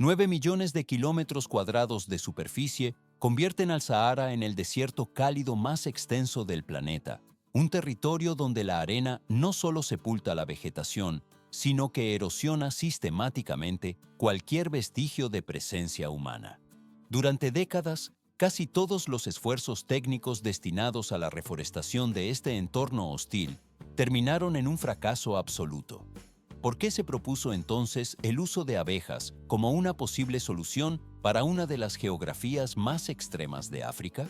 9 millones de kilómetros cuadrados de superficie convierten al Sahara en el desierto cálido más extenso del planeta, un territorio donde la arena no solo sepulta la vegetación, sino que erosiona sistemáticamente cualquier vestigio de presencia humana. Durante décadas, casi todos los esfuerzos técnicos destinados a la reforestación de este entorno hostil terminaron en un fracaso absoluto. ¿Por qué se propuso entonces el uso de abejas como una posible solución para una de las geografías más extremas de África?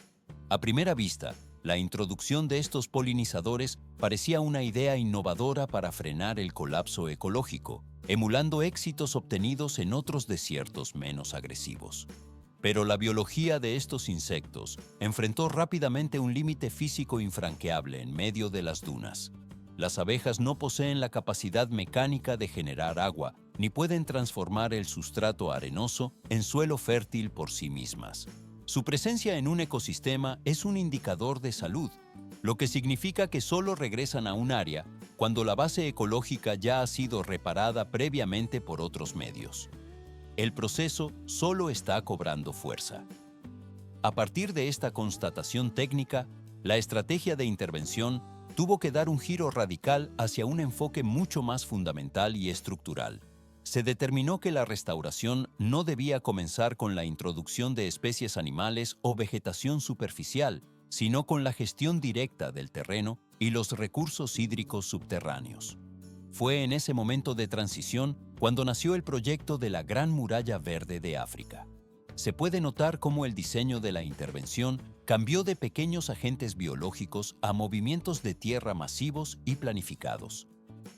A primera vista, la introducción de estos polinizadores parecía una idea innovadora para frenar el colapso ecológico, emulando éxitos obtenidos en otros desiertos menos agresivos. Pero la biología de estos insectos enfrentó rápidamente un límite físico infranqueable en medio de las dunas. Las abejas no poseen la capacidad mecánica de generar agua, ni pueden transformar el sustrato arenoso en suelo fértil por sí mismas. Su presencia en un ecosistema es un indicador de salud, lo que significa que solo regresan a un área cuando la base ecológica ya ha sido reparada previamente por otros medios. El proceso solo está cobrando fuerza. A partir de esta constatación técnica, la estrategia de intervención tuvo que dar un giro radical hacia un enfoque mucho más fundamental y estructural. Se determinó que la restauración no debía comenzar con la introducción de especies animales o vegetación superficial, sino con la gestión directa del terreno y los recursos hídricos subterráneos. Fue en ese momento de transición cuando nació el proyecto de la Gran Muralla Verde de África. Se puede notar cómo el diseño de la intervención cambió de pequeños agentes biológicos a movimientos de tierra masivos y planificados.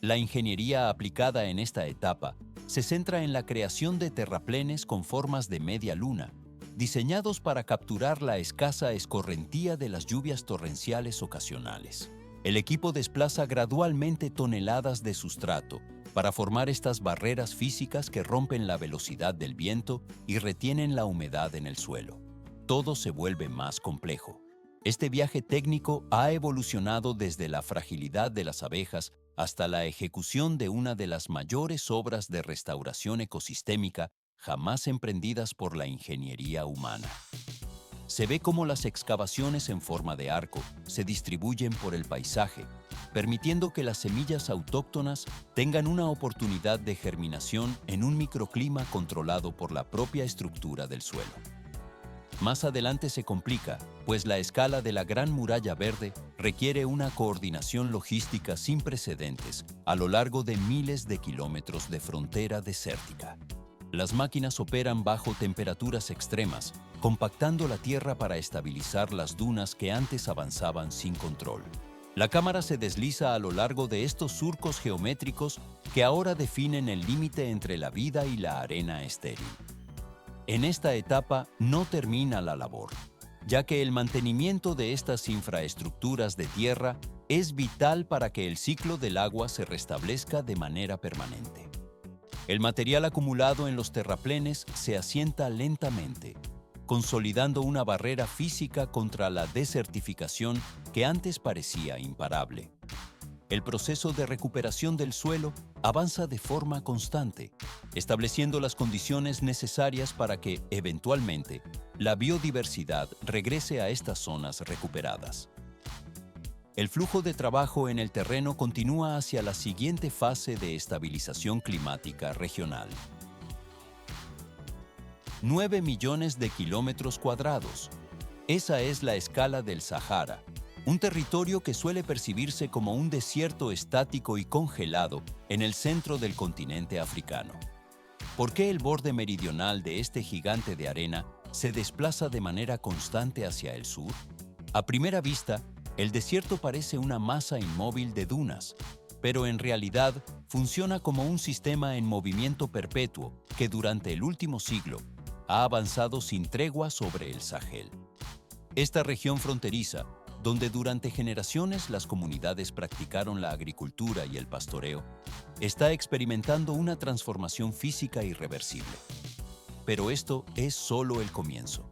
La ingeniería aplicada en esta etapa se centra en la creación de terraplenes con formas de media luna, diseñados para capturar la escasa escorrentía de las lluvias torrenciales ocasionales. El equipo desplaza gradualmente toneladas de sustrato para formar estas barreras físicas que rompen la velocidad del viento y retienen la humedad en el suelo. Todo se vuelve más complejo. Este viaje técnico ha evolucionado desde la fragilidad de las abejas hasta la ejecución de una de las mayores obras de restauración ecosistémica jamás emprendidas por la ingeniería humana. Se ve cómo las excavaciones en forma de arco se distribuyen por el paisaje, permitiendo que las semillas autóctonas tengan una oportunidad de germinación en un microclima controlado por la propia estructura del suelo. Más adelante se complica, pues la escala de la Gran Muralla Verde requiere una coordinación logística sin precedentes a lo largo de miles de kilómetros de frontera desértica. Las máquinas operan bajo temperaturas extremas, compactando la tierra para estabilizar las dunas que antes avanzaban sin control. La cámara se desliza a lo largo de estos surcos geométricos que ahora definen el límite entre la vida y la arena estéril. En esta etapa no termina la labor, ya que el mantenimiento de estas infraestructuras de tierra es vital para que el ciclo del agua se restablezca de manera permanente. El material acumulado en los terraplenes se asienta lentamente, consolidando una barrera física contra la desertificación que antes parecía imparable. El proceso de recuperación del suelo avanza de forma constante, estableciendo las condiciones necesarias para que, eventualmente, la biodiversidad regrese a estas zonas recuperadas. El flujo de trabajo en el terreno continúa hacia la siguiente fase de estabilización climática regional. 9 millones de kilómetros cuadrados. Esa es la escala del Sahara, un territorio que suele percibirse como un desierto estático y congelado en el centro del continente africano. ¿Por qué el borde meridional de este gigante de arena se desplaza de manera constante hacia el sur? A primera vista, el desierto parece una masa inmóvil de dunas, pero en realidad funciona como un sistema en movimiento perpetuo que durante el último siglo ha avanzado sin tregua sobre el Sahel. Esta región fronteriza, donde durante generaciones las comunidades practicaron la agricultura y el pastoreo, está experimentando una transformación física irreversible. Pero esto es solo el comienzo.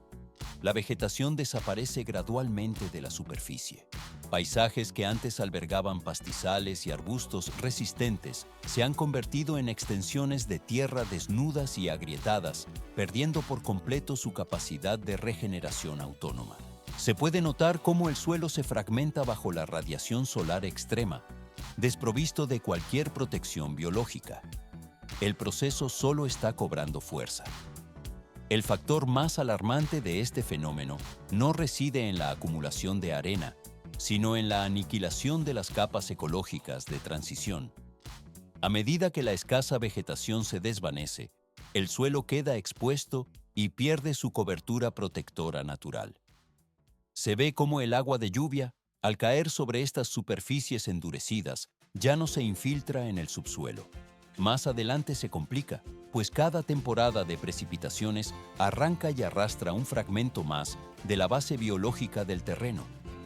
La vegetación desaparece gradualmente de la superficie. Paisajes que antes albergaban pastizales y arbustos resistentes se han convertido en extensiones de tierra desnudas y agrietadas, perdiendo por completo su capacidad de regeneración autónoma. Se puede notar cómo el suelo se fragmenta bajo la radiación solar extrema, desprovisto de cualquier protección biológica. El proceso solo está cobrando fuerza. El factor más alarmante de este fenómeno no reside en la acumulación de arena, sino en la aniquilación de las capas ecológicas de transición. A medida que la escasa vegetación se desvanece, el suelo queda expuesto y pierde su cobertura protectora natural. Se ve cómo el agua de lluvia, al caer sobre estas superficies endurecidas, ya no se infiltra en el subsuelo. Más adelante se complica, pues cada temporada de precipitaciones arranca y arrastra un fragmento más de la base biológica del terreno,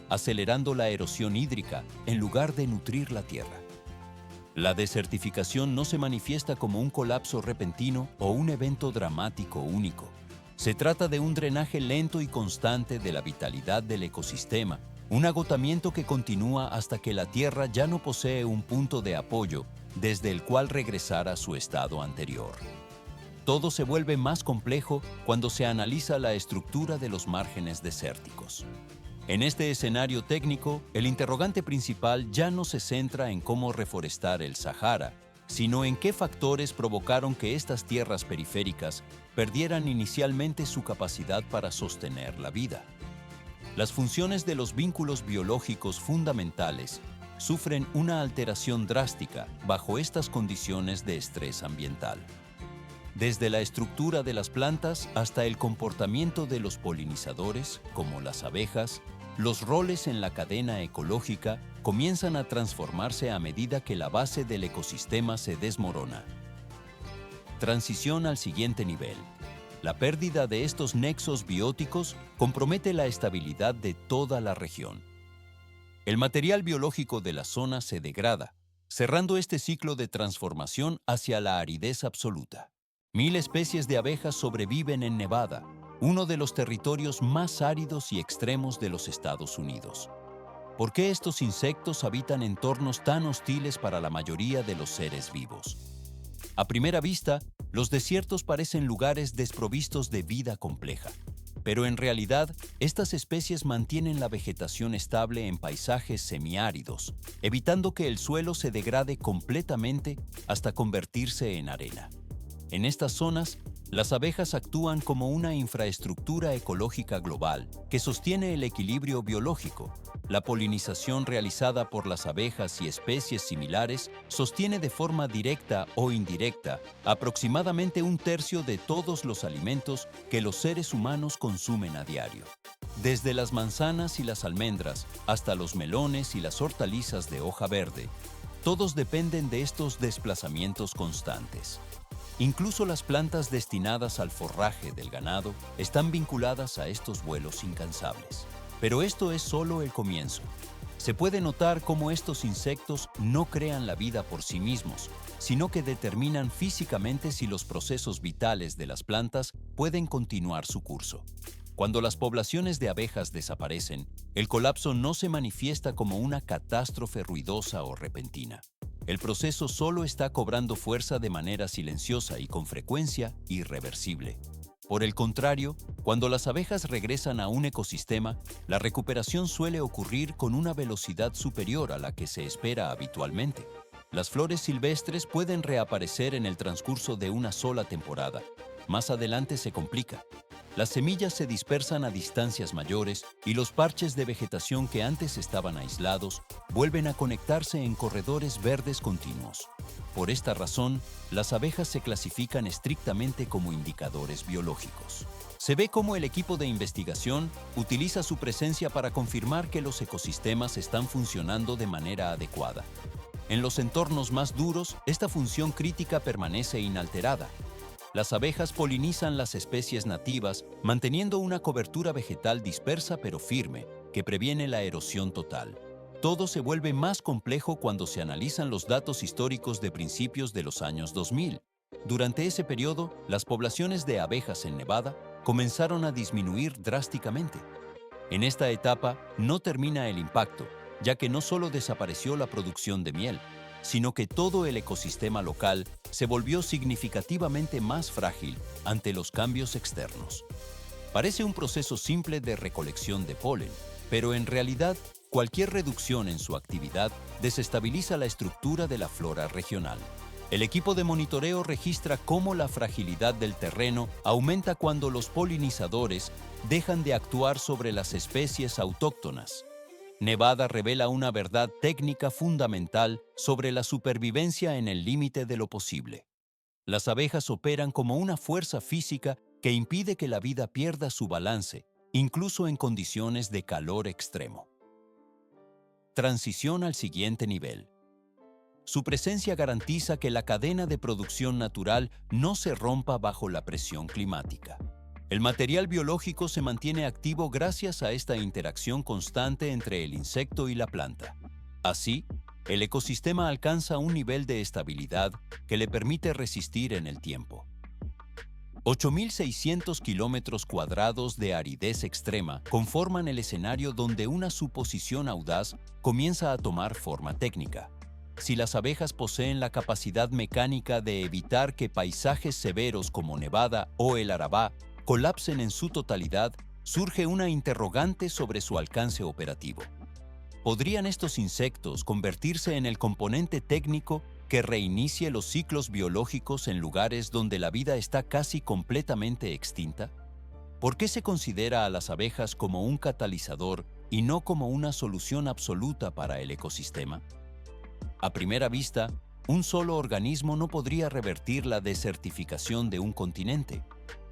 acelerando la erosión hídrica en lugar de nutrir la tierra. La desertificación no se manifiesta como un colapso repentino o un evento dramático único. Se trata de un drenaje lento y constante de la vitalidad del ecosistema, un agotamiento que continúa hasta que la tierra ya no posee un punto de apoyo desde el cual regresar a su estado anterior. Todo se vuelve más complejo cuando se analiza la estructura de los márgenes desérticos. En este escenario técnico, el interrogante principal ya no se centra en cómo reforestar el Sahara, sino en qué factores provocaron que estas tierras periféricas perdieran inicialmente su capacidad para sostener la vida. Las funciones de los vínculos biológicos fundamentales sufren una alteración drástica bajo estas condiciones de estrés ambiental. Desde la estructura de las plantas hasta el comportamiento de los polinizadores, como las abejas, los roles en la cadena ecológica comienzan a transformarse a medida que la base del ecosistema se desmorona. Transición al siguiente nivel. La pérdida de estos nexos bióticos compromete la estabilidad de toda la región. El material biológico de la zona se degrada, cerrando este ciclo de transformación hacia la aridez absoluta. 1000 especies de abejas sobreviven en Nevada, uno de los territorios más áridos y extremos de los Estados Unidos. ¿Por qué estos insectos habitan entornos tan hostiles para la mayoría de los seres vivos? A primera vista, los desiertos parecen lugares desprovistos de vida compleja, pero en realidad, estas especies mantienen la vegetación estable en paisajes semiáridos, evitando que el suelo se degrade completamente hasta convertirse en arena. En estas zonas, las abejas actúan como una infraestructura ecológica global que sostiene el equilibrio biológico. La polinización realizada por las abejas y especies similares sostiene de forma directa o indirecta aproximadamente un tercio de todos los alimentos que los seres humanos consumen a diario. Desde las manzanas y las almendras hasta los melones y las hortalizas de hoja verde, todos dependen de estos desplazamientos constantes. Incluso las plantas destinadas al forraje del ganado están vinculadas a estos vuelos incansables. Pero esto es solo el comienzo. Se puede notar cómo estos insectos no crean la vida por sí mismos, sino que determinan físicamente si los procesos vitales de las plantas pueden continuar su curso. Cuando las poblaciones de abejas desaparecen, el colapso no se manifiesta como una catástrofe ruidosa o repentina. El proceso solo está cobrando fuerza de manera silenciosa y con frecuencia irreversible. Por el contrario, cuando las abejas regresan a un ecosistema, la recuperación suele ocurrir con una velocidad superior a la que se espera habitualmente. Las flores silvestres pueden reaparecer en el transcurso de una sola temporada. Más adelante se complica. Las semillas se dispersan a distancias mayores y los parches de vegetación que antes estaban aislados vuelven a conectarse en corredores verdes continuos. Por esta razón, las abejas se clasifican estrictamente como indicadores biológicos. Se ve cómo el equipo de investigación utiliza su presencia para confirmar que los ecosistemas están funcionando de manera adecuada. En los entornos más duros, esta función crítica permanece inalterada. Las abejas polinizan las especies nativas, manteniendo una cobertura vegetal dispersa pero firme, que previene la erosión total. Todo se vuelve más complejo cuando se analizan los datos históricos de principios de los años 2000. Durante ese periodo, las poblaciones de abejas en Nevada comenzaron a disminuir drásticamente. En esta etapa no termina el impacto. ya que no solo desapareció la producción de miel, sino que todo el ecosistema local se volvió significativamente más frágil ante los cambios externos. Parece un proceso simple de recolección de polen, pero en realidad cualquier reducción en su actividad desestabiliza la estructura de la flora regional. El equipo de monitoreo registra cómo la fragilidad del terreno aumenta cuando los polinizadores dejan de actuar sobre las especies autóctonas. Nevada revela una verdad técnica fundamental sobre la supervivencia en el límite de lo posible. Las abejas operan como una fuerza física que impide que la vida pierda su balance, incluso en condiciones de calor extremo. Transición al siguiente nivel. Su presencia garantiza que la cadena de producción natural no se rompa bajo la presión climática. El material biológico se mantiene activo gracias a esta interacción constante entre el insecto y la planta. Así, el ecosistema alcanza un nivel de estabilidad que le permite resistir en el tiempo. 8.600 kilómetros cuadrados de aridez extrema conforman el escenario donde una suposición audaz comienza a tomar forma técnica. Si las abejas poseen la capacidad mecánica de evitar que paisajes severos como Nevada o el Arabá colapsen en su totalidad, surge una interrogante sobre su alcance operativo. ¿Podrían estos insectos convertirse en el componente técnico que reinicie los ciclos biológicos en lugares donde la vida está casi completamente extinta? ¿Por qué se considera a las abejas como un catalizador y no como una solución absoluta para el ecosistema? A primera vista, un solo organismo no podría revertir la desertificación de un continente.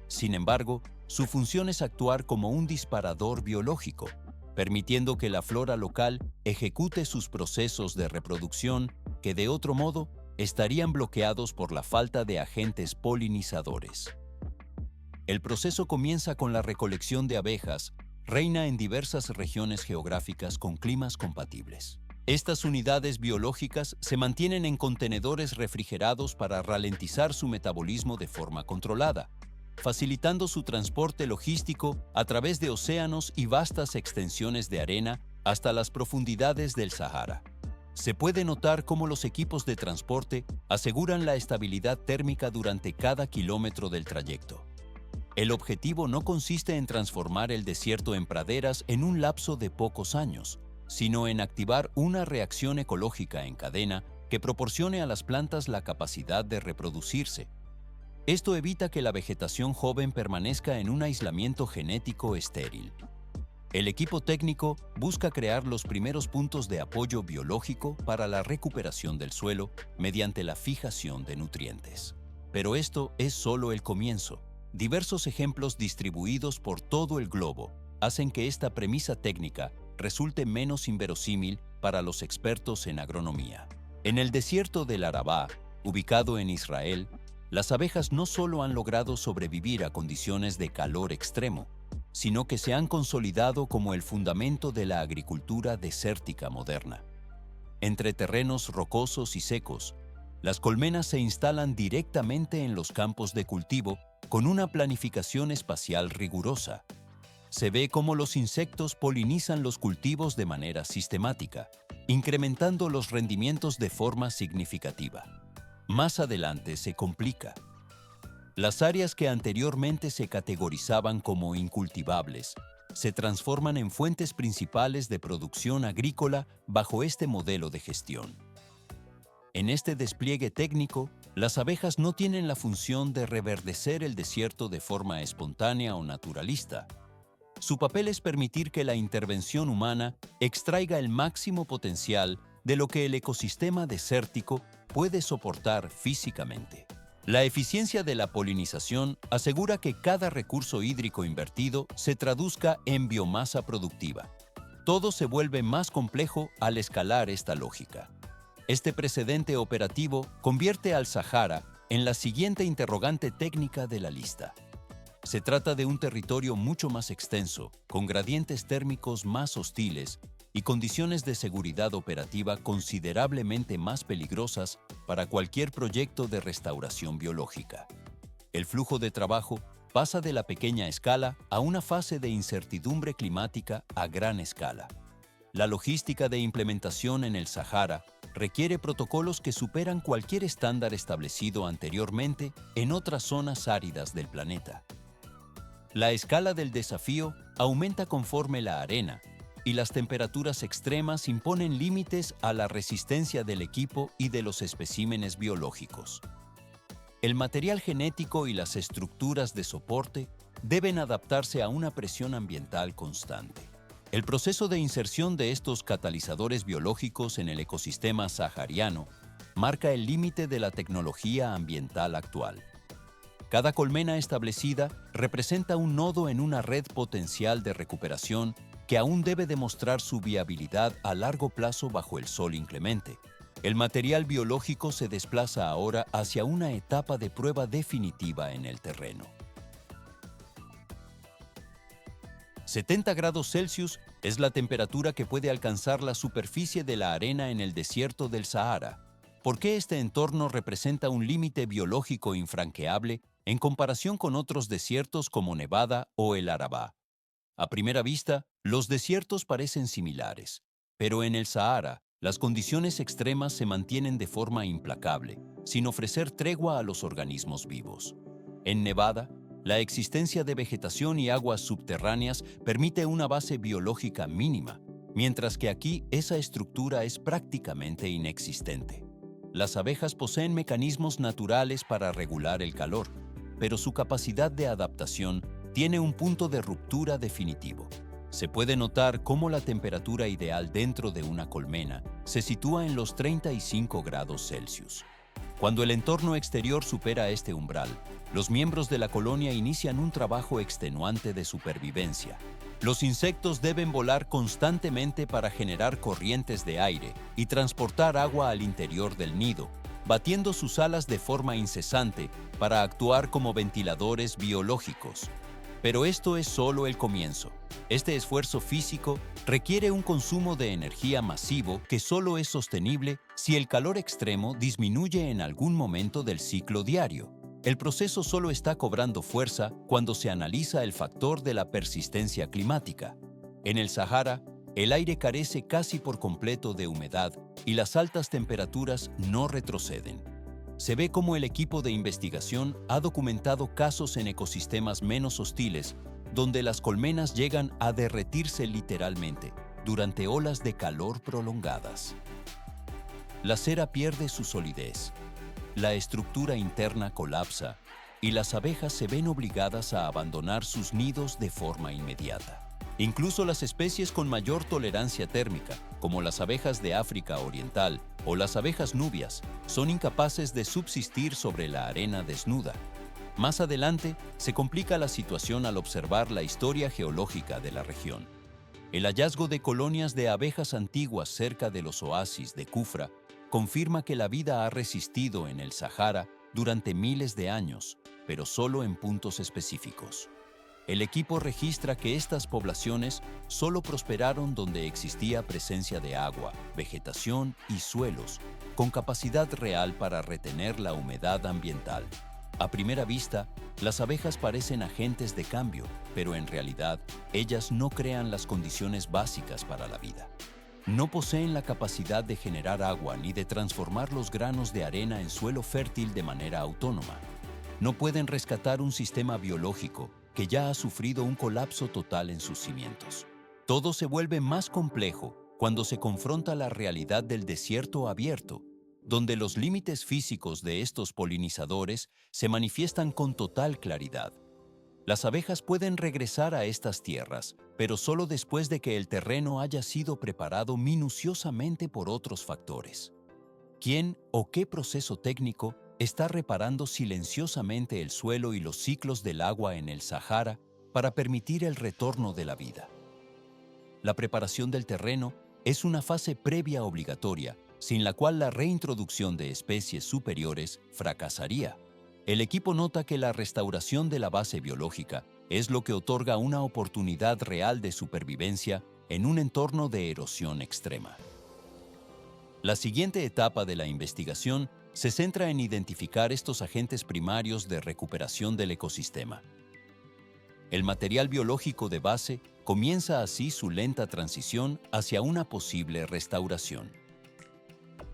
Sin embargo, su función es actuar como un disparador biológico, permitiendo que la flora local ejecute sus procesos de reproducción que de otro modo estarían bloqueados por la falta de agentes polinizadores. El proceso comienza con la recolección de abejas, reina en diversas regiones geográficas con climas compatibles. Estas unidades biológicas se mantienen en contenedores refrigerados para ralentizar su metabolismo de forma controlada, facilitando su transporte logístico a través de océanos y vastas extensiones de arena hasta las profundidades del Sahara. Se puede notar cómo los equipos de transporte aseguran la estabilidad térmica durante cada kilómetro del trayecto. El objetivo no consiste en transformar el desierto en praderas en un lapso de pocos años, sino en activar una reacción ecológica en cadena que proporcione a las plantas la capacidad de reproducirse. Esto evita que la vegetación joven permanezca en un aislamiento genético estéril. El equipo técnico busca crear los primeros puntos de apoyo biológico para la recuperación del suelo mediante la fijación de nutrientes. Pero esto es solo el comienzo. Diversos ejemplos distribuidos por todo el globo hacen que esta premisa técnica resulte menos inverosímil para los expertos en agronomía. En el desierto del Arabá, ubicado en Israel, las abejas no solo han logrado sobrevivir a condiciones de calor extremo, sino que se han consolidado como el fundamento de la agricultura desértica moderna. Entre terrenos rocosos y secos, las colmenas se instalan directamente en los campos de cultivo con una planificación espacial rigurosa. Se ve cómo los insectos polinizan los cultivos de manera sistemática, incrementando los rendimientos de forma significativa. Más adelante se complica. Las áreas que anteriormente se categorizaban como incultivables se transforman en fuentes principales de producción agrícola bajo este modelo de gestión. En este despliegue técnico, las abejas no tienen la función de reverdecer el desierto de forma espontánea o naturalista. Su papel es permitir que la intervención humana extraiga el máximo potencial de lo que el ecosistema desértico puede soportar físicamente. La eficiencia de la polinización asegura que cada recurso hídrico invertido se traduzca en biomasa productiva. Todo se vuelve más complejo al escalar esta lógica. Este precedente operativo convierte al Sahara en la siguiente interrogante técnica de la lista. Se trata de un territorio mucho más extenso, con gradientes térmicos más hostiles y condiciones de seguridad operativa considerablemente más peligrosas para cualquier proyecto de restauración biológica. El flujo de trabajo pasa de la pequeña escala a una fase de incertidumbre climática a gran escala. La logística de implementación en el Sahara requiere protocolos que superan cualquier estándar establecido anteriormente en otras zonas áridas del planeta. La escala del desafío aumenta conforme la arena y las temperaturas extremas imponen límites a la resistencia del equipo y de los especímenes biológicos. El material genético y las estructuras de soporte deben adaptarse a una presión ambiental constante. El proceso de inserción de estos catalizadores biológicos en el ecosistema sahariano marca el límite de la tecnología ambiental actual. Cada colmena establecida representa un nodo en una red potencial de recuperación que aún debe demostrar su viabilidad a largo plazo bajo el sol inclemente. El material biológico se desplaza ahora hacia una etapa de prueba definitiva en el terreno. 70 grados Celsius es la temperatura que puede alcanzar la superficie de la arena en el desierto del Sahara. ¿Por qué este entorno representa un límite biológico infranqueable en comparación con otros desiertos como Nevada o el Arabá? A primera vista, los desiertos parecen similares, pero en el Sahara, las condiciones extremas se mantienen de forma implacable, sin ofrecer tregua a los organismos vivos. En Nevada, la existencia de vegetación y aguas subterráneas permite una base biológica mínima, mientras que aquí esa estructura es prácticamente inexistente. Las abejas poseen mecanismos naturales para regular el calor, pero su capacidad de adaptación tiene un punto de ruptura definitivo. Se puede notar cómo la temperatura ideal dentro de una colmena se sitúa en los 35 grados Celsius. Cuando el entorno exterior supera este umbral, los miembros de la colonia inician un trabajo extenuante de supervivencia. Los insectos deben volar constantemente para generar corrientes de aire y transportar agua al interior del nido, batiendo sus alas de forma incesante para actuar como ventiladores biológicos. Pero esto es solo el comienzo. Este esfuerzo físico requiere un consumo de energía masivo que solo es sostenible si el calor extremo disminuye en algún momento del ciclo diario. El proceso solo está cobrando fuerza cuando se analiza el factor de la persistencia climática. En el Sahara, el aire carece casi por completo de humedad y las altas temperaturas no retroceden. Se ve como el equipo de investigación ha documentado casos en ecosistemas menos hostiles donde las colmenas llegan a derretirse literalmente durante olas de calor prolongadas. La cera pierde su solidez, la estructura interna colapsa y las abejas se ven obligadas a abandonar sus nidos de forma inmediata. Incluso las especies con mayor tolerancia térmica, como las abejas de África Oriental o las abejas nubias, son incapaces de subsistir sobre la arena desnuda. Más adelante, se complica la situación al observar la historia geológica de la región. El hallazgo de colonias de abejas antiguas cerca de los oasis de Kufra confirma que la vida ha resistido en el Sahara durante miles de años, pero solo en puntos específicos. El equipo registra que estas poblaciones solo prosperaron donde existía presencia de agua, vegetación y suelos, con capacidad real para retener la humedad ambiental. A primera vista, las abejas parecen agentes de cambio, pero en realidad, ellas no crean las condiciones básicas para la vida. No poseen la capacidad de generar agua ni de transformar los granos de arena en suelo fértil de manera autónoma. No pueden rescatar un sistema biológico que ya ha sufrido un colapso total en sus cimientos. Todo se vuelve más complejo cuando se confronta la realidad del desierto abierto, donde los límites físicos de estos polinizadores se manifiestan con total claridad. Las abejas pueden regresar a estas tierras, pero solo después de que el terreno haya sido preparado minuciosamente por otros factores. ¿Quién o qué proceso técnico está reparando silenciosamente el suelo y los ciclos del agua en el Sahara para permitir el retorno de la vida? La preparación del terreno es una fase previa obligatoria, sin la cual la reintroducción de especies superiores fracasaría. El equipo nota que la restauración de la base biológica es lo que otorga una oportunidad real de supervivencia en un entorno de erosión extrema. La siguiente etapa de la investigación se centra en identificar estos agentes primarios de recuperación del ecosistema. El material biológico de base Comienza así su lenta transición hacia una posible restauración.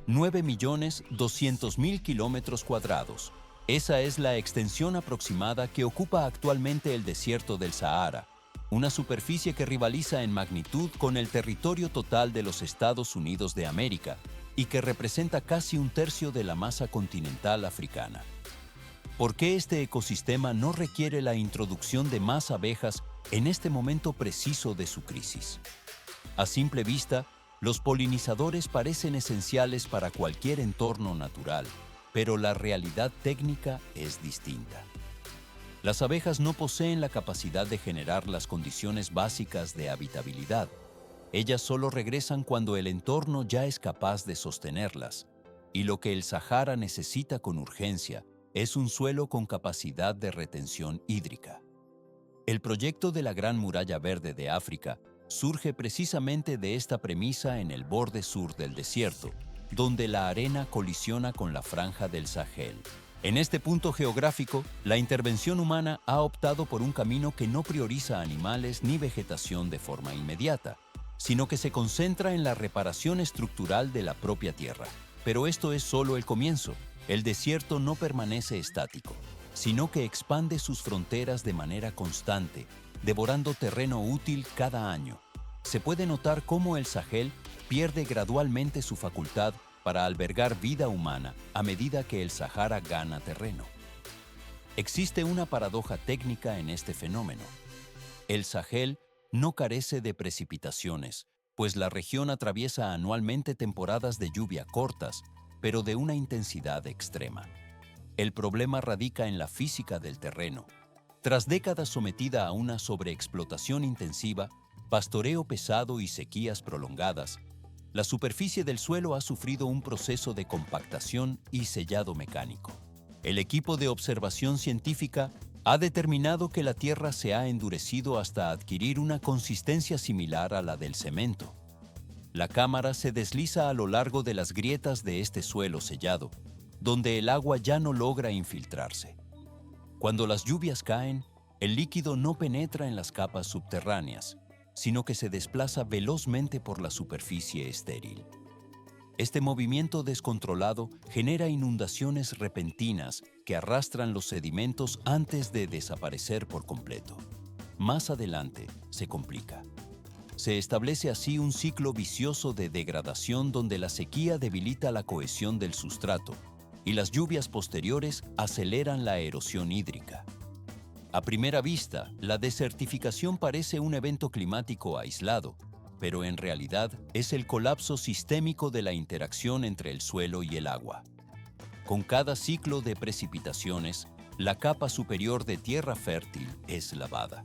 9.200.000 kilómetros cuadrados. Esa es la extensión aproximada que ocupa actualmente el desierto del Sahara, una superficie que rivaliza en magnitud con el territorio total de los Estados Unidos de América y que representa casi un tercio de la masa continental africana. ¿Por qué este ecosistema no requiere la introducción de más abejas en este momento preciso de su crisis? A simple vista, los polinizadores parecen esenciales para cualquier entorno natural, pero la realidad técnica es distinta. Las abejas no poseen la capacidad de generar las condiciones básicas de habitabilidad. Ellas solo regresan cuando el entorno ya es capaz de sostenerlas, y lo que el Sahara necesita con urgencia es un suelo con capacidad de retención hídrica. El proyecto de la Gran Muralla Verde de África surge precisamente de esta premisa en el borde sur del desierto, donde la arena colisiona con la franja del Sahel. En este punto geográfico, la intervención humana ha optado por un camino que no prioriza animales ni vegetación de forma inmediata, sino que se concentra en la reparación estructural de la propia tierra. Pero esto es solo el comienzo. El desierto no permanece estático, sino que expande sus fronteras de manera constante, devorando terreno útil cada año. Se puede notar cómo el Sahel pierde gradualmente su facultad para albergar vida humana a medida que el Sahara gana terreno. Existe una paradoja técnica en este fenómeno. El Sahel no carece de precipitaciones, pues la región atraviesa anualmente temporadas de lluvia cortas, pero de una intensidad extrema. El problema radica en la física del terreno. Tras décadas sometida a una sobreexplotación intensiva, pastoreo pesado y sequías prolongadas, la superficie del suelo ha sufrido un proceso de compactación y sellado mecánico. El equipo de observación científica ha determinado que la tierra se ha endurecido hasta adquirir una consistencia similar a la del cemento. La cámara se desliza a lo largo de las grietas de este suelo sellado, donde el agua ya no logra infiltrarse. Cuando las lluvias caen, el líquido no penetra en las capas subterráneas, sino que se desplaza velozmente por la superficie estéril. Este movimiento descontrolado genera inundaciones repentinas que arrastran los sedimentos antes de desaparecer por completo. Más adelante, se complica. Se establece así un ciclo vicioso de degradación donde la sequía debilita la cohesión del sustrato y las lluvias posteriores aceleran la erosión hídrica. A primera vista, la desertificación parece un evento climático aislado, pero en realidad es el colapso sistémico de la interacción entre el suelo y el agua. Con cada ciclo de precipitaciones, la capa superior de tierra fértil es lavada,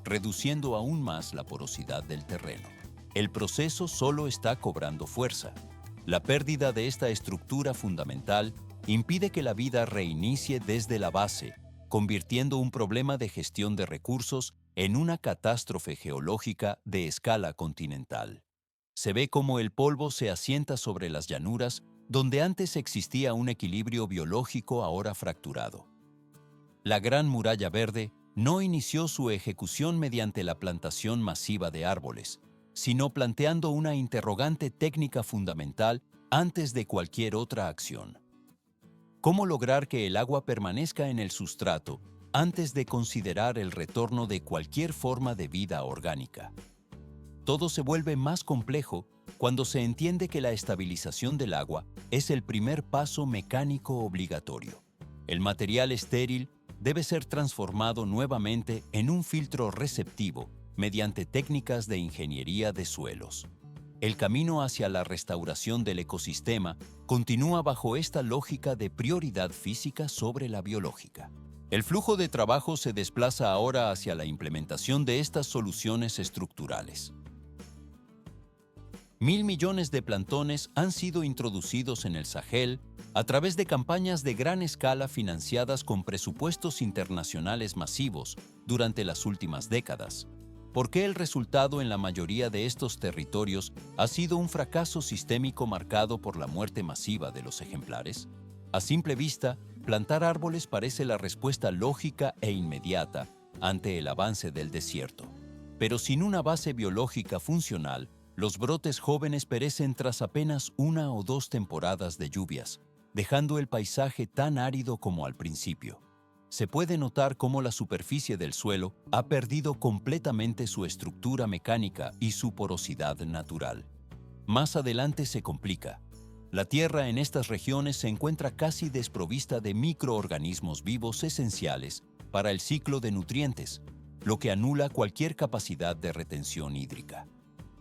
reduciendo aún más la porosidad del terreno. El proceso solo está cobrando fuerza. La pérdida de esta estructura fundamental impide que la vida reinicie desde la base, convirtiendo un problema de gestión de recursos en una catástrofe geológica de escala continental. Se ve cómo el polvo se asienta sobre las llanuras, donde antes existía un equilibrio biológico ahora fracturado. La Gran Muralla Verde no inició su ejecución mediante la plantación masiva de árboles, sino planteando una interrogante técnica fundamental antes de cualquier otra acción. ¿Cómo lograr que el agua permanezca en el sustrato antes de considerar el retorno de cualquier forma de vida orgánica? Todo se vuelve más complejo cuando se entiende que la estabilización del agua es el primer paso mecánico obligatorio. El material estéril debe ser transformado nuevamente en un filtro receptivo mediante técnicas de ingeniería de suelos. El camino hacia la restauración del ecosistema continúa bajo esta lógica de prioridad física sobre la biológica. El flujo de trabajo se desplaza ahora hacia la implementación de estas soluciones estructurales. 1.000 millones de plantones han sido introducidos en el Sahel a través de campañas de gran escala financiadas con presupuestos internacionales masivos durante las últimas décadas. ¿Por qué el resultado en la mayoría de estos territorios ha sido un fracaso sistémico marcado por la muerte masiva de los ejemplares? A simple vista, plantar árboles parece la respuesta lógica e inmediata ante el avance del desierto. Pero sin una base biológica funcional, los brotes jóvenes perecen tras apenas 1 o 2 temporadas de lluvias, dejando el paisaje tan árido como al principio. Se puede notar cómo la superficie del suelo ha perdido completamente su estructura mecánica y su porosidad natural. Más adelante se complica. La tierra en estas regiones se encuentra casi desprovista de microorganismos vivos esenciales para el ciclo de nutrientes, lo que anula cualquier capacidad de retención hídrica.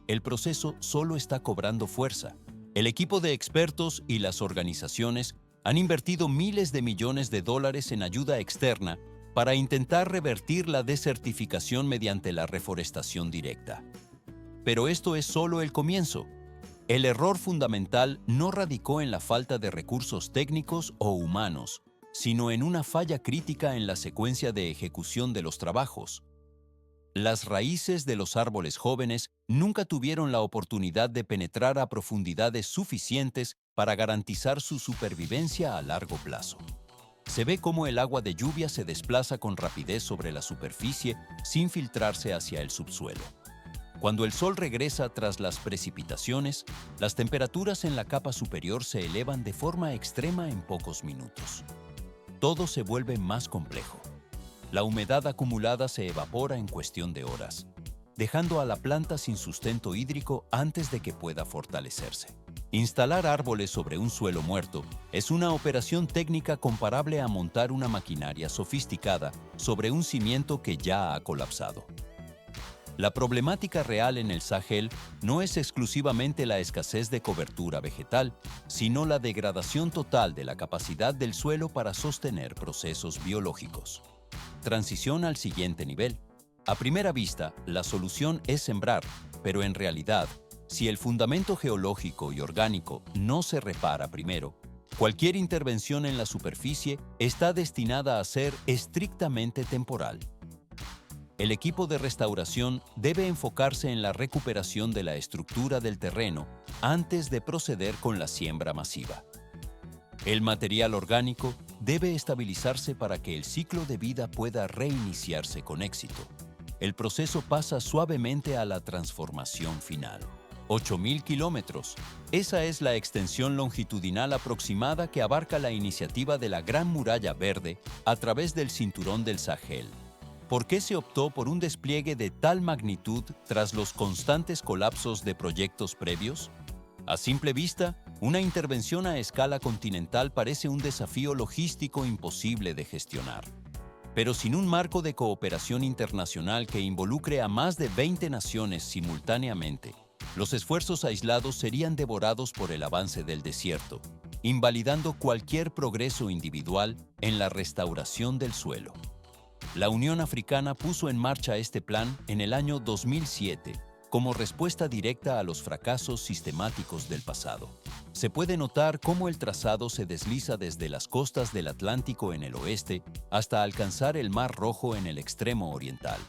El proceso solo está cobrando fuerza. El equipo de expertos y las organizaciones han invertido miles de millones de dólares en ayuda externa para intentar revertir la desertificación mediante la reforestación directa. Pero esto es solo el comienzo. El error fundamental no radicó en la falta de recursos técnicos o humanos, sino en una falla crítica en la secuencia de ejecución de los trabajos. Las raíces de los árboles jóvenes nunca tuvieron la oportunidad de penetrar a profundidades suficientes para garantizar su supervivencia a largo plazo. Se ve cómo el agua de lluvia se desplaza con rapidez sobre la superficie sin filtrarse hacia el subsuelo. Cuando el sol regresa tras las precipitaciones, las temperaturas en la capa superior se elevan de forma extrema en pocos minutos. Todo se vuelve más complejo. La humedad acumulada se evapora en cuestión de horas, dejando a la planta sin sustento hídrico antes de que pueda fortalecerse. Instalar árboles sobre un suelo muerto es una operación técnica comparable a montar una maquinaria sofisticada sobre un cimiento que ya ha colapsado. La problemática real en el Sahel no es exclusivamente la escasez de cobertura vegetal, sino la degradación total de la capacidad del suelo para sostener procesos biológicos. Transición al siguiente nivel. A primera vista, la solución es sembrar, pero en realidad, si el fundamento geológico y orgánico no se repara primero, cualquier intervención en la superficie está destinada a ser estrictamente temporal. El equipo de restauración debe enfocarse en la recuperación de la estructura del terreno antes de proceder con la siembra masiva. El material orgánico debe estabilizarse para que el ciclo de vida pueda reiniciarse con éxito. El proceso pasa suavemente a la transformación final. 8.000 kilómetros. Esa es la extensión longitudinal aproximada que abarca la iniciativa de la Gran Muralla Verde a través del cinturón del Sahel. ¿Por qué se optó por un despliegue de tal magnitud tras los constantes colapsos de proyectos previos? A simple vista, una intervención a escala continental parece un desafío logístico imposible de gestionar. Pero sin un marco de cooperación internacional que involucre a más de 20 naciones simultáneamente, los esfuerzos aislados serían devorados por el avance del desierto, invalidando cualquier progreso individual en la restauración del suelo. La Unión Africana puso en marcha este plan en el año 2007 como respuesta directa a los fracasos sistemáticos del pasado. Se puede notar cómo el trazado se desliza desde las costas del Atlántico en el oeste hasta alcanzar el Mar Rojo en el extremo oriental.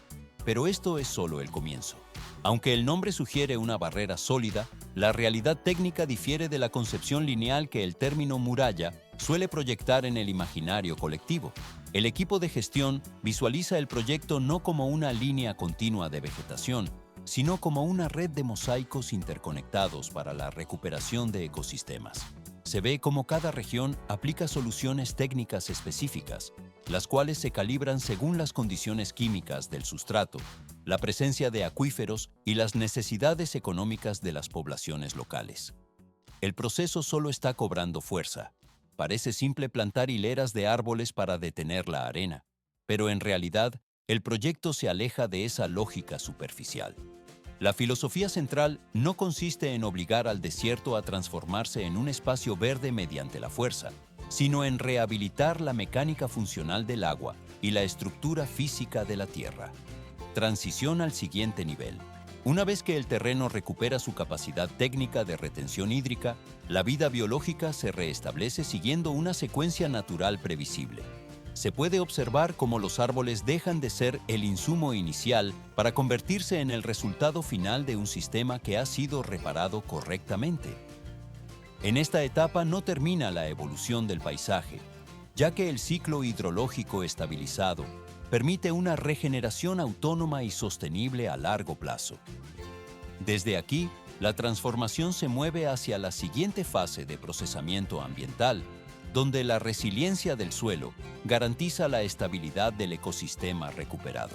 Pero esto es solo el comienzo. Aunque el nombre sugiere una barrera sólida, la realidad técnica difiere de la concepción lineal que el término muralla suele proyectar en el imaginario colectivo. El equipo de gestión visualiza el proyecto no como una línea continua de vegetación, sino como una red de mosaicos interconectados para la recuperación de ecosistemas. Se ve cómo cada región aplica soluciones técnicas específicas, las cuales se calibran según las condiciones químicas del sustrato, la presencia de acuíferos y las necesidades económicas de las poblaciones locales. El proceso solo está cobrando fuerza. Parece simple plantar hileras de árboles para detener la arena, pero en realidad el proyecto se aleja de esa lógica superficial. La filosofía central no consiste en obligar al desierto a transformarse en un espacio verde mediante la fuerza, sino en rehabilitar la mecánica funcional del agua y la estructura física de la tierra. Transición al siguiente nivel. Una vez que el terreno recupera su capacidad técnica de retención hídrica, la vida biológica se restablece siguiendo una secuencia natural previsible. Se puede observar cómo los árboles dejan de ser el insumo inicial para convertirse en el resultado final de un sistema que ha sido reparado correctamente. En esta etapa no termina la evolución del paisaje, ya que el ciclo hidrológico estabilizado permite una regeneración autónoma y sostenible a largo plazo. Desde aquí, la transformación se mueve hacia la siguiente fase de procesamiento ambiental, donde la resiliencia del suelo garantiza la estabilidad del ecosistema recuperado.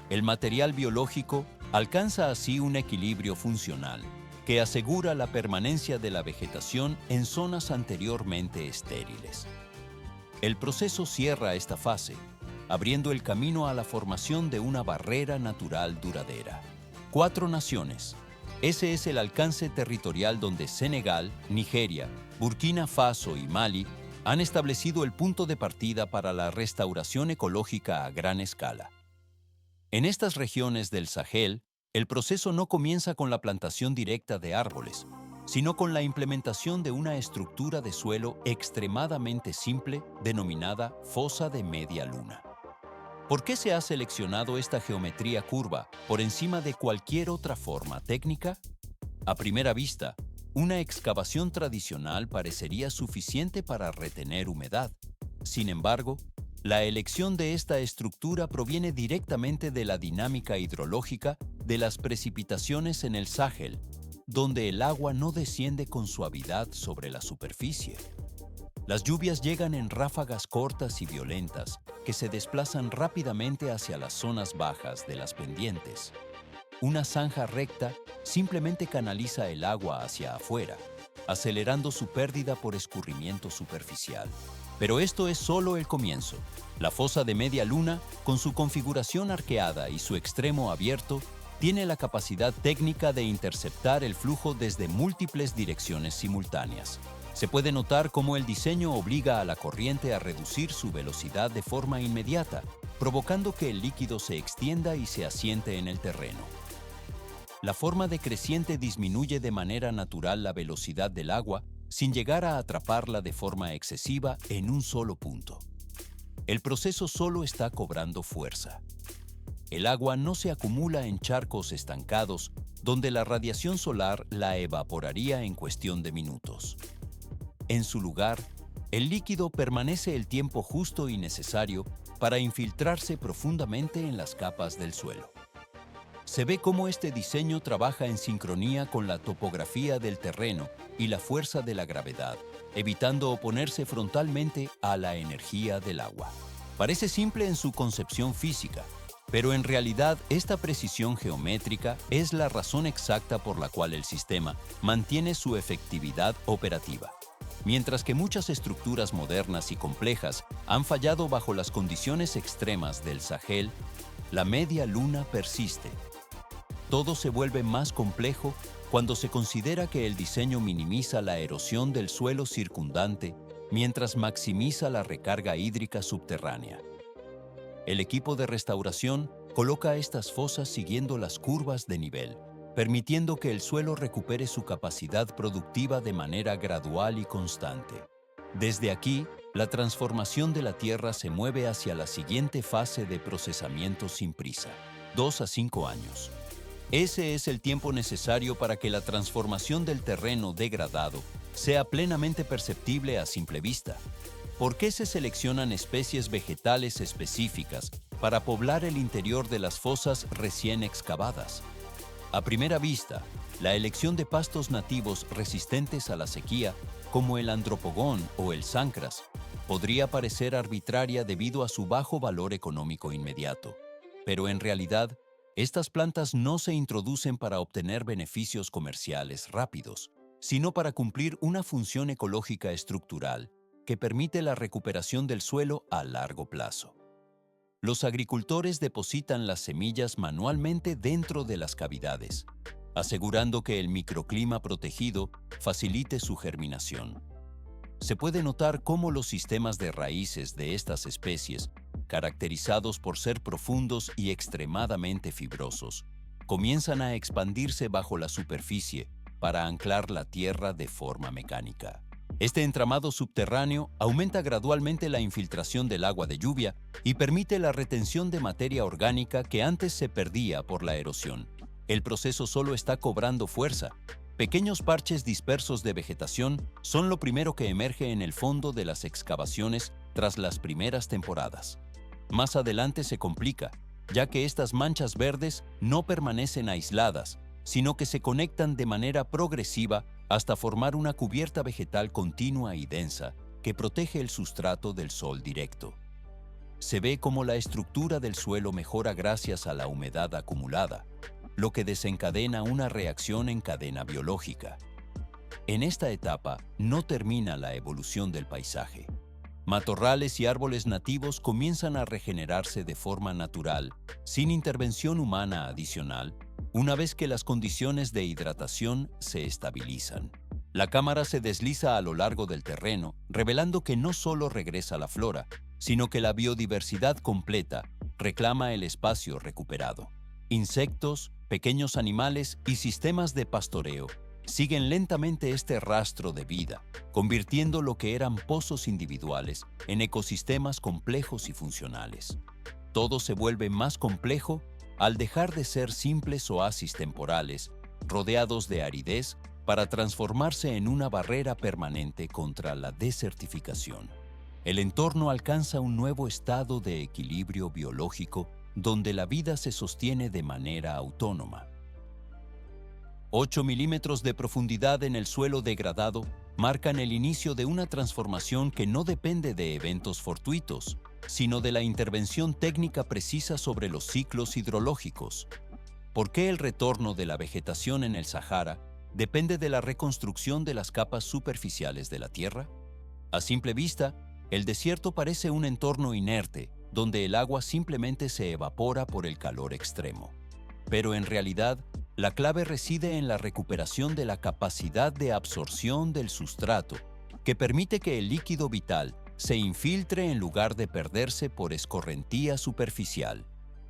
El material biológico alcanza así un equilibrio funcional que asegura la permanencia de la vegetación en zonas anteriormente estériles. El proceso cierra esta fase, abriendo el camino a la formación de una barrera natural duradera. 4 naciones. Ese es el alcance territorial donde Senegal, Nigeria, Burkina Faso y Mali han establecido el punto de partida para la restauración ecológica a gran escala. En estas regiones del Sahel, el proceso no comienza con la plantación directa de árboles, sino con la implementación de una estructura de suelo extremadamente simple denominada fosa de media luna. ¿Por qué se ha seleccionado esta geometría curva por encima de cualquier otra forma técnica? A primera vista, una excavación tradicional parecería suficiente para retener humedad. Sin embargo, la elección de esta estructura proviene directamente de la dinámica hidrológica de las precipitaciones en el Sahel, donde el agua no desciende con suavidad sobre la superficie. Las lluvias llegan en ráfagas cortas y violentas que se desplazan rápidamente hacia las zonas bajas de las pendientes. Una zanja recta simplemente canaliza el agua hacia afuera, acelerando su pérdida por escurrimiento superficial. Pero esto es solo el comienzo. La fosa de media luna, con su configuración arqueada y su extremo abierto, tiene la capacidad técnica de interceptar el flujo desde múltiples direcciones simultáneas. Se puede notar cómo el diseño obliga a la corriente a reducir su velocidad de forma inmediata, provocando que el líquido se extienda y se asiente en el terreno. La forma decreciente disminuye de manera natural la velocidad del agua sin llegar a atraparla de forma excesiva en un solo punto. El proceso solo está cobrando fuerza. El agua no se acumula en charcos estancados donde la radiación solar la evaporaría en cuestión de minutos. En su lugar, el líquido permanece el tiempo justo y necesario para infiltrarse profundamente en las capas del suelo. Se ve cómo este diseño trabaja en sincronía con la topografía del terreno y la fuerza de la gravedad, evitando oponerse frontalmente a la energía del agua. Parece simple en su concepción física, pero en realidad esta precisión geométrica es la razón exacta por la cual el sistema mantiene su efectividad operativa. Mientras que muchas estructuras modernas y complejas han fallado bajo las condiciones extremas del Sahel, la media luna persiste. Todo se vuelve más complejo cuando se considera que el diseño minimiza la erosión del suelo circundante mientras maximiza la recarga hídrica subterránea. El equipo de restauración coloca estas fosas siguiendo las curvas de nivel, permitiendo que el suelo recupere su capacidad productiva de manera gradual y constante. Desde aquí, la transformación de la tierra se mueve hacia la siguiente fase de procesamiento sin prisa, 2 a 5 años. Ese es el tiempo necesario para que la transformación del terreno degradado sea plenamente perceptible a simple vista. ¿Por qué se seleccionan especies vegetales específicas para poblar el interior de las fosas recién excavadas? A primera vista, la elección de pastos nativos resistentes a la sequía, como el andropogón o el zancras, podría parecer arbitraria debido a su bajo valor económico inmediato. Pero en realidad, estas plantas no se introducen para obtener beneficios comerciales rápidos, sino para cumplir una función ecológica estructural que permite la recuperación del suelo a largo plazo. Los agricultores depositan las semillas manualmente dentro de las cavidades, asegurando que el microclima protegido facilite su germinación. Se puede notar cómo los sistemas de raíces de estas especies, caracterizados por ser profundos y extremadamente fibrosos, comienzan a expandirse bajo la superficie para anclar la tierra de forma mecánica. Este entramado subterráneo aumenta gradualmente la infiltración del agua de lluvia y permite la retención de materia orgánica que antes se perdía por la erosión. El proceso solo está cobrando fuerza. Pequeños parches dispersos de vegetación son lo primero que emerge en el fondo de las excavaciones tras las primeras temporadas. Más adelante se complica, ya que estas manchas verdes no permanecen aisladas, sino que se conectan de manera progresiva hasta formar una cubierta vegetal continua y densa que protege el sustrato del sol directo. Se ve cómo la estructura del suelo mejora gracias a la humedad acumulada, lo que desencadena una reacción en cadena biológica. En esta etapa no termina la evolución del paisaje. Matorrales y árboles nativos comienzan a regenerarse de forma natural, sin intervención humana adicional, una vez que las condiciones de hidratación se estabilizan. La cámara se desliza a lo largo del terreno, revelando que no solo regresa la flora, sino que la biodiversidad completa reclama el espacio recuperado. Insectos, pequeños animales y sistemas de pastoreo siguen lentamente este rastro de vida, convirtiendo lo que eran pozos individuales en ecosistemas complejos y funcionales. Todo se vuelve más complejo al dejar de ser simples oasis temporales, rodeados de aridez, para transformarse en una barrera permanente contra la desertificación. El entorno alcanza un nuevo estado de equilibrio biológico donde la vida se sostiene de manera autónoma. 8 milímetros de profundidad en el suelo degradado marcan el inicio de una transformación que no depende de eventos fortuitos, sino de la intervención técnica precisa sobre los ciclos hidrológicos. ¿Por qué el retorno de la vegetación en el Sahara depende de la reconstrucción de las capas superficiales de la Tierra? A simple vista, el desierto parece un entorno inerte, donde el agua simplemente se evapora por el calor extremo. Pero en realidad, la clave reside en la recuperación de la capacidad de absorción del sustrato, que permite que el líquido vital se infiltre en lugar de perderse por escorrentía superficial.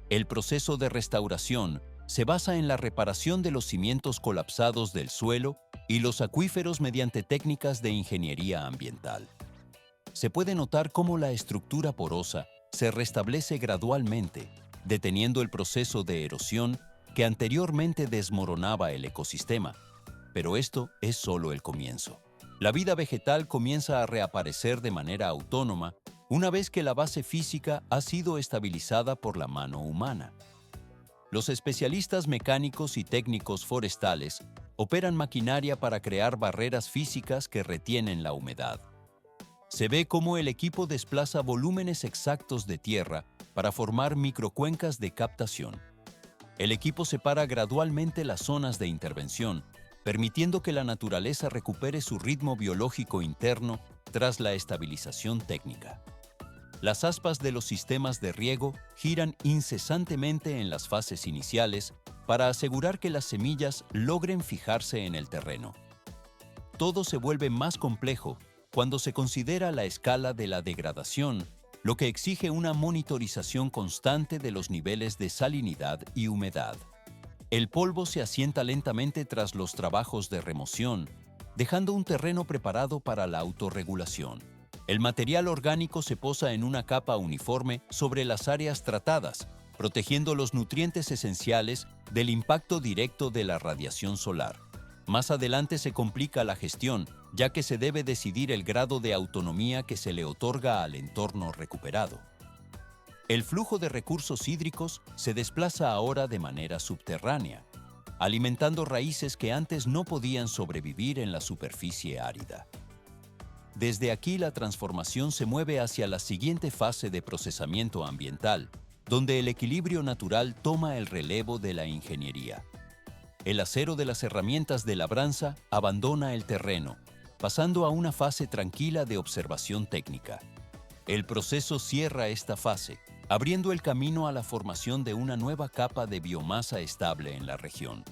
El proceso de restauración se basa en la reparación de los cimientos colapsados del suelo y los acuíferos mediante técnicas de ingeniería ambiental. Se puede notar cómo la estructura porosa se restablece gradualmente, deteniendo el proceso de erosión que anteriormente desmoronaba el ecosistema. Pero esto es solo el comienzo. La vida vegetal comienza a reaparecer de manera autónoma una vez que la base física ha sido estabilizada por la mano humana. Los especialistas mecánicos y técnicos forestales operan maquinaria para crear barreras físicas que retienen la humedad. Se ve cómo el equipo desplaza volúmenes exactos de tierra para formar microcuencas de captación. El equipo separa gradualmente las zonas de intervención, permitiendo que la naturaleza recupere su ritmo biológico interno tras la estabilización técnica. Las aspas de los sistemas de riego giran incesantemente en las fases iniciales para asegurar que las semillas logren fijarse en el terreno. Todo se vuelve más complejo cuando se considera la escala de la degradación, lo que exige una monitorización constante de los niveles de salinidad y humedad. El polvo se asienta lentamente tras los trabajos de remoción, dejando un terreno preparado para la autorregulación. El material orgánico se posa en una capa uniforme sobre las áreas tratadas, protegiendo los nutrientes esenciales del impacto directo de la radiación solar. Más adelante se complica la gestión, ya que se debe decidir el grado de autonomía que se le otorga al entorno recuperado. El flujo de recursos hídricos se desplaza ahora de manera subterránea, alimentando raíces que antes no podían sobrevivir en la superficie árida. Desde aquí la transformación se mueve hacia la siguiente fase de procesamiento ambiental, donde el equilibrio natural toma el relevo de la ingeniería. El acero de las herramientas de labranza abandona el terreno, pasando a una fase tranquila de observación técnica. El proceso cierra esta fase, abriendo el camino a la formación de una nueva capa de biomasa estable en la región.